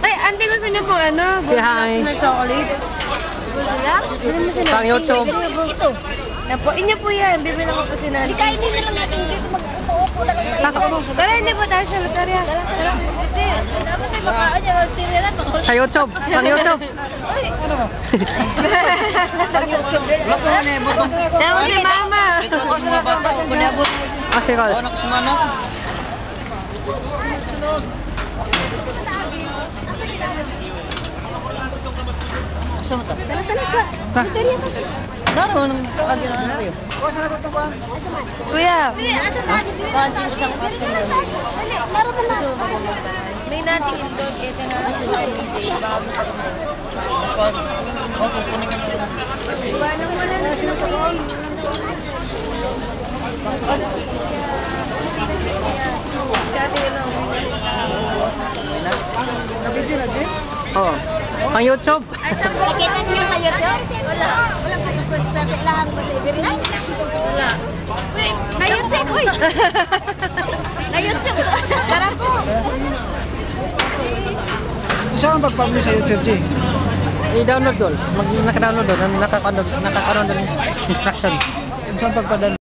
Ay, auntie, gusto niyo po ano? Say hi. Na chocolate. Gusto niya? Pang YouTube. Ito. Yan po, inyo po yan. Bibili ko po si Nancy. Kainin na lang natin dito. Mag-upo na lang tayo. Tara, hindi po tayo sa loterya. Tara. Dapat may makaan niya. Tinira. Sa YouTube. Pang YouTube. Ay, ano ba? Pag-YouTube. Lako na eh, butong. Ewan si Mama. Ito ako sa mga bata, kung niabot. Ah, sige. Oo, nakusumana. Asa mo ta? Ha? Daro, nang agi na ano kayo? Kuya, Pansin isang customer. Meron na lang. may nating indog. Ito na si Nancy. Pag, okay, kunin ka na lang. Iwanan mo na lang siya kuya. Oo. Pang YouTube. Nakita niyo sa YouTube? Wala. Wala ka sa lahat ko sa ibig lang. Wala. Na YouTube, uy! Na YouTube. Tara po. Saan ang pag-publish sa YouTube, G? I-download doon. Naka-download doon. Nakakaroon doon ng instruction. Saan pagpadala?